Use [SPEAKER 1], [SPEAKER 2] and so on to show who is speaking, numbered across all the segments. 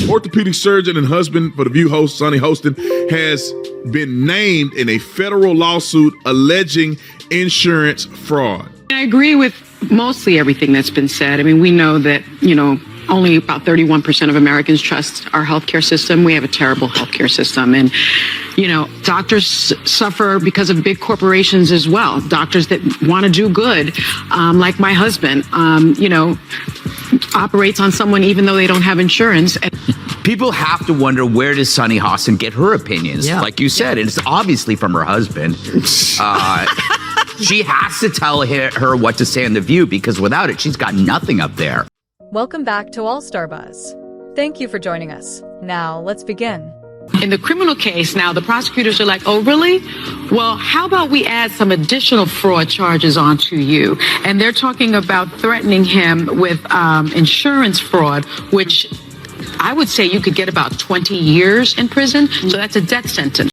[SPEAKER 1] Orthopedic surgeon and husband for The View host Sunny Hostin has been named in a federal lawsuit alleging insurance fraud.
[SPEAKER 2] I agree with mostly everything that's been said. I mean, we know that, only about 31% of Americans trust our healthcare system. We have a terrible healthcare system. And, doctors suffer because of big corporations as well. Doctors that want to do good, like my husband, operates on someone even though they don't have insurance.
[SPEAKER 3] People have to wonder, where does Sunny Hostin get her opinions? Yeah. Like you said, it's obviously from her husband. She has to tell her what to say on The View, because without it, she's got nothing up there.
[SPEAKER 4] Welcome back to All Star Buzz. Thank you for joining us. Now, let's begin.
[SPEAKER 2] In the criminal case, now the prosecutors are like, oh, really? Well, how about we add some additional fraud charges onto you? And they're talking about threatening him with insurance fraud, which I would say you could get about 20 years in prison. So that's a death sentence.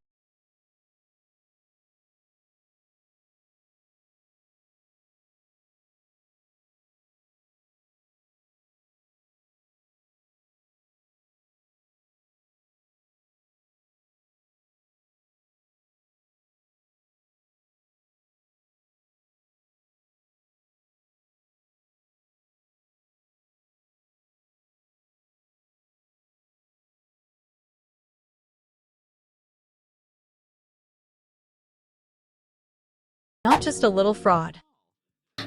[SPEAKER 4] Not just a little fraud.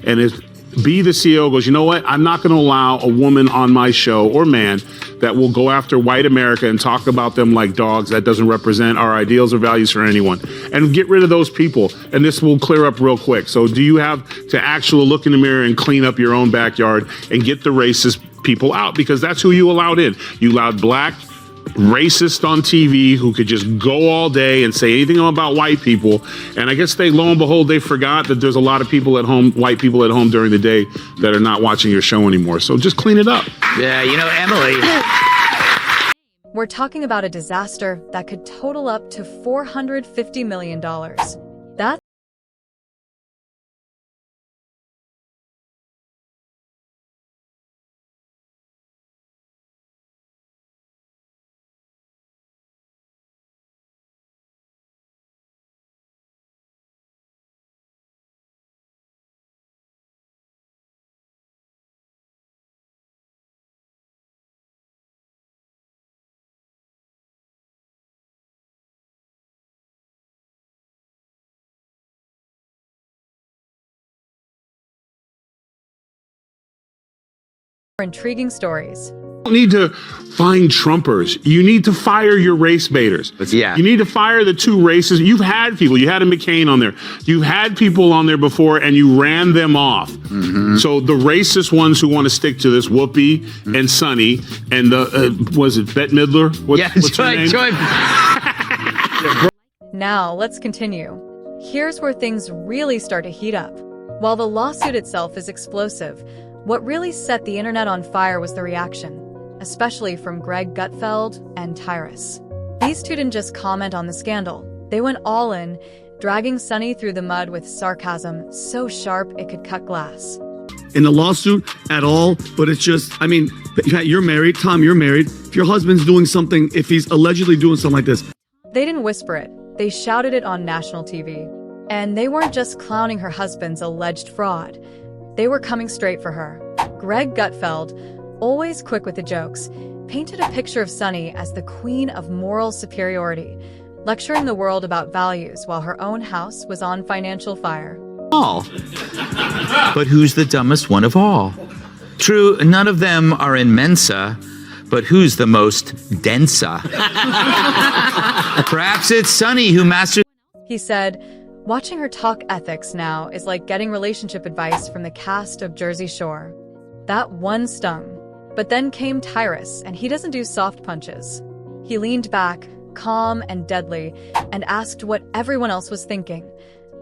[SPEAKER 5] And if B, the CEO, goes, you know what, I'm not going to allow a woman on my show or man that will go after white America and talk about them like dogs. That doesn't represent our ideals or values for anyone. And get rid of those people. And this will clear up real quick. So do you have to actually look in the mirror and clean up your own backyard and get the racist people out? Because that's who you allowed in. You allowed black racist on TV who could just go all day and say anything about white people. And I guess lo and behold, they forgot that there's a lot of people at home, white people at home during the day, that are not watching your show anymore. So just clean it up.
[SPEAKER 3] Yeah, Emily.
[SPEAKER 4] We're talking about a disaster that could total up to $450 million. That's intriguing stories.
[SPEAKER 5] You don't need to find Trumpers. You need to fire your race baiters.
[SPEAKER 3] Yeah.
[SPEAKER 5] You need to fire the two races. You've had people. You had a McCain on there. You've had people on there before, and you ran them off. Mm-hmm. So the racist ones who want to stick to this, Whoopi and Sunny, and the was it Bette Midler? What's her name?
[SPEAKER 3] Joy.
[SPEAKER 4] Now, let's continue. Here's where things really start to heat up. While the lawsuit itself is explosive, what really set the internet on fire was the reaction, especially from Gutfeld and Tyrus. These two didn't just comment on the scandal. They went all in, dragging Sunny through the mud with sarcasm so sharp it could cut glass.
[SPEAKER 6] In the lawsuit at all, but it's just, you're married, Tom, you're married. If your husband's doing something, if he's allegedly doing something like this.
[SPEAKER 4] They didn't whisper it, they shouted it on national TV. And they weren't just clowning her husband's alleged fraud. They were coming straight for her. Gutfeld, always quick with the jokes, painted a picture of Sunny as the queen of moral superiority, lecturing the world about values while her own house was on financial fire.
[SPEAKER 3] All. But who's the dumbest one of all? True, none of them are in Mensa, but who's the most densa? Perhaps it's Sunny who masters.
[SPEAKER 4] He said, watching her talk ethics now is like getting relationship advice from the cast of Jersey Shore. That one stung. But then came Tyrus, and he doesn't do soft punches. He leaned back, calm and deadly, and asked what everyone else was thinking.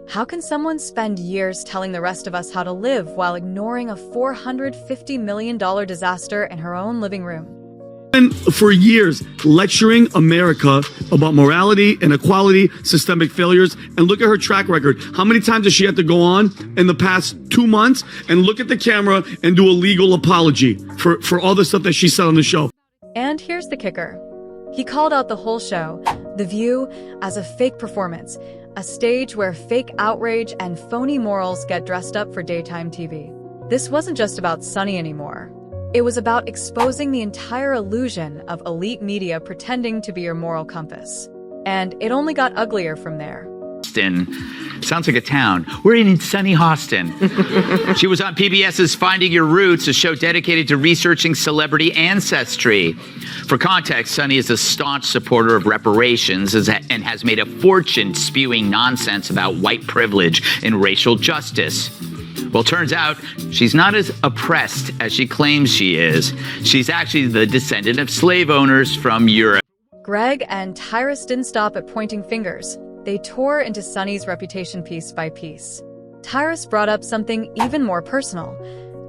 [SPEAKER 4] How can someone spend years telling the rest of us how to live while ignoring a $450 million disaster in her own living room?
[SPEAKER 6] For years, lecturing America about morality, inequality, systemic failures, and look at her track record. How many times does she have to go on in the past 2 months and look at the camera and do a legal apology for all the stuff that she said on the show?
[SPEAKER 4] And here's the kicker. He called out the whole show, The View, as a fake performance, a stage where fake outrage and phony morals get dressed up for daytime TV. This wasn't just about Sunny anymore. It was about exposing the entire illusion of elite media pretending to be your moral compass. And it only got uglier from there.
[SPEAKER 3] Sounds like a town. We're in Sunny Hostin. She was on PBS's Finding Your Roots, a show dedicated to researching celebrity ancestry. For context, Sunny is a staunch supporter of reparations and has made a fortune spewing nonsense about white privilege and racial justice. Well, turns out she's not as oppressed as she claims she is. She's actually the descendant of slave owners from Europe.
[SPEAKER 4] Greg and Tyrus didn't stop at pointing fingers. They tore into Sunny's reputation piece by piece. Tyrus brought up something even more personal,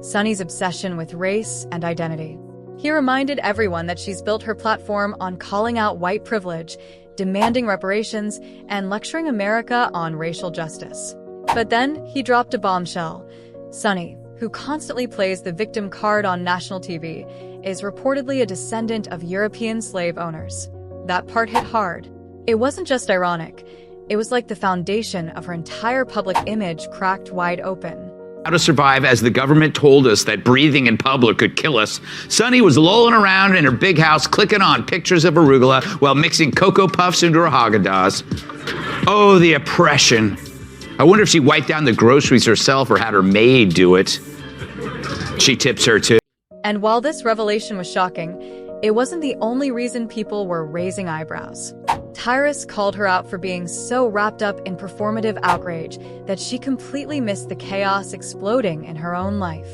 [SPEAKER 4] Sunny's obsession with race and identity. He reminded everyone that she's built her platform on calling out white privilege, demanding reparations, and lecturing America on racial justice. But then he dropped a bombshell. Sunny, who constantly plays the victim card on national TV, is reportedly a descendant of European slave owners. That part hit hard. It wasn't just ironic. It was like the foundation of her entire public image cracked wide open.
[SPEAKER 3] How to survive as the government told us that breathing in public could kill us, Sunny was lolling around in her big house clicking on pictures of arugula while mixing Cocoa Puffs into her Haagen-Dazs. Oh, the oppression. I wonder if she wiped down the groceries herself or had her maid do it. She tips her too.
[SPEAKER 4] And while this revelation was shocking, it wasn't the only reason people were raising eyebrows. Tyrus called her out for being so wrapped up in performative outrage that she completely missed the chaos exploding in her own life.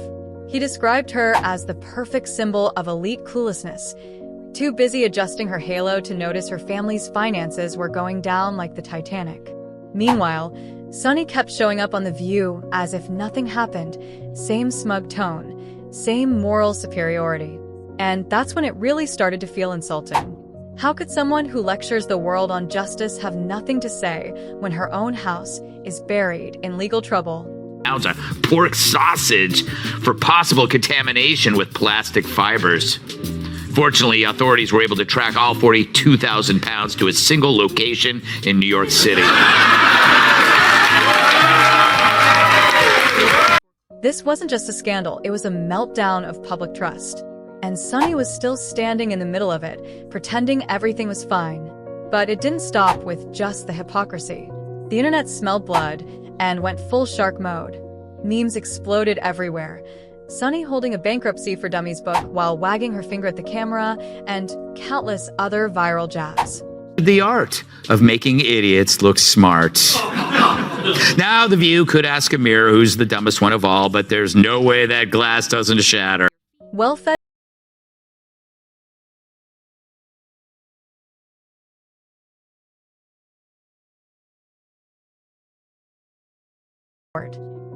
[SPEAKER 4] He described her as the perfect symbol of elite cluelessness, too busy adjusting her halo to notice her family's finances were going down like the Titanic. Meanwhile, Sunny kept showing up on The View as if nothing happened, same smug tone, same moral superiority. And that's when it really started to feel insulting. How could someone who lectures the world on justice have nothing to say when her own house is buried in legal trouble?
[SPEAKER 3] Pounds of pork sausage for possible contamination with plastic fibers. Fortunately, authorities were able to track all 42,000 pounds to a single location in New York City.
[SPEAKER 4] This wasn't just a scandal, it was a meltdown of public trust. And Sunny was still standing in the middle of it, pretending everything was fine. But it didn't stop with just the hypocrisy. The internet smelled blood and went full shark mode. Memes exploded everywhere. Sunny holding a Bankruptcy for Dummies book while wagging her finger at the camera, and countless other viral jabs.
[SPEAKER 3] The art of making idiots look smart. Now The View could ask a mirror who's the dumbest one of all, but there's no way that glass doesn't shatter.
[SPEAKER 4] Well-fed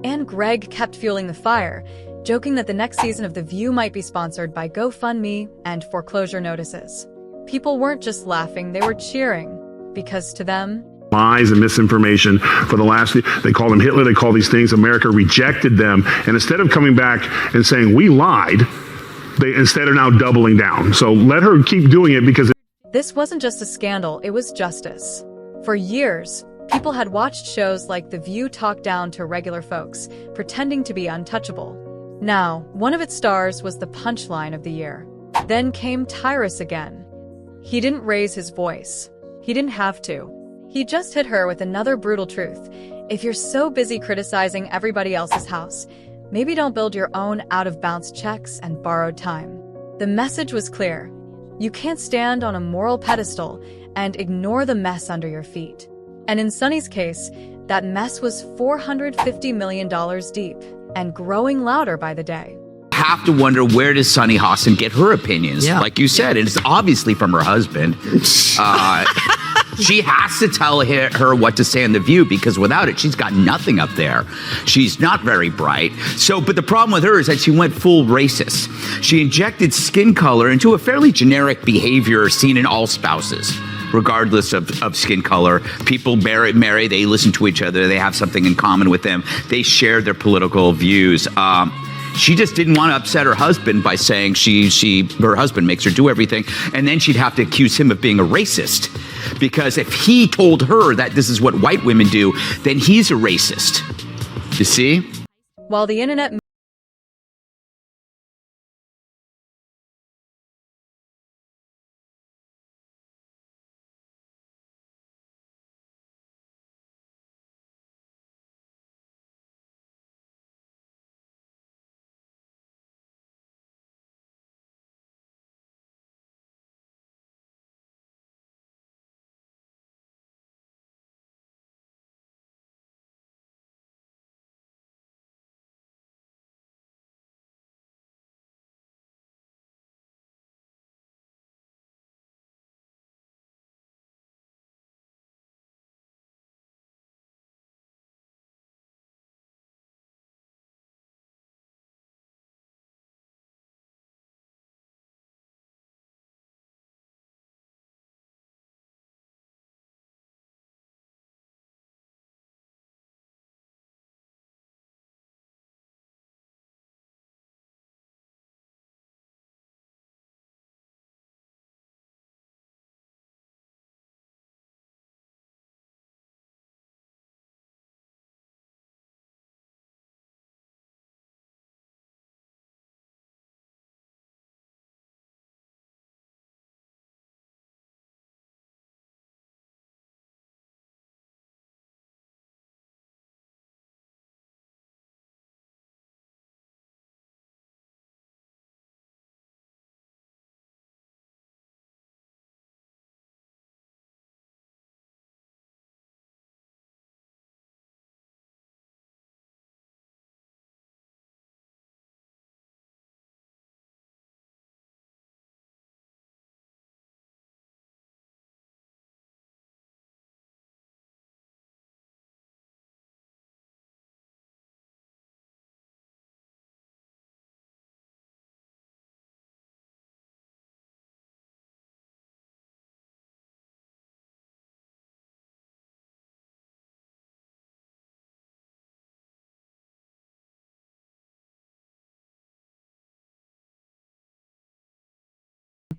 [SPEAKER 4] and Greg kept fueling the fire, joking that the next season of The View might be sponsored by GoFundMe and foreclosure notices. People weren't just laughing, they were cheering, because to them,
[SPEAKER 5] lies and misinformation for the last, they call them Hitler, they call these things, America rejected them, and instead of coming back and saying we lied, they instead are now doubling down. So let her keep doing it, because
[SPEAKER 4] this wasn't just a scandal, it was justice. For years, people had watched shows like The View talk down to regular folks, pretending to be untouchable. Now, one of its stars was the punchline of the year. Then came Tyrus again. He didn't raise his voice. He didn't have to. He just hit her with another brutal truth. If you're so busy criticizing everybody else's house, maybe don't build your own out-of-bounds checks and borrowed time. The message was clear. You can't stand on a moral pedestal and ignore the mess under your feet. And in Sunny's case, that mess was $450 million deep and growing louder by the day.
[SPEAKER 3] Have to wonder, where does Sunny Hostin get her opinions?
[SPEAKER 7] Yeah.
[SPEAKER 3] Like you said, and it's obviously from her husband. She has to tell her what to say in The View, because without it, she's got nothing up there. She's not very bright. So, but the problem with her is that she went full racist. She injected skin color into a fairly generic behavior seen in all spouses. Regardless of skin color, people marry, they listen to each other, they have something in common with them, they share their political views. She just didn't want to upset her husband by saying her husband makes her do everything, and then she'd have to accuse him of being a racist. Because if he told her that this is what white women do, then he's a racist. You see?
[SPEAKER 4] While the internet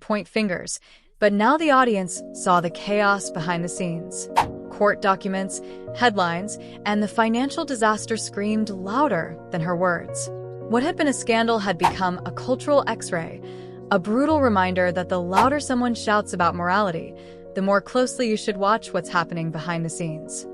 [SPEAKER 4] point fingers, but now the audience saw the chaos behind the scenes. Court documents, headlines, and the financial disaster screamed louder than her words. What had been a scandal had become a cultural X-ray, a brutal reminder that the louder someone shouts about morality, the more closely you should watch what's happening behind the scenes.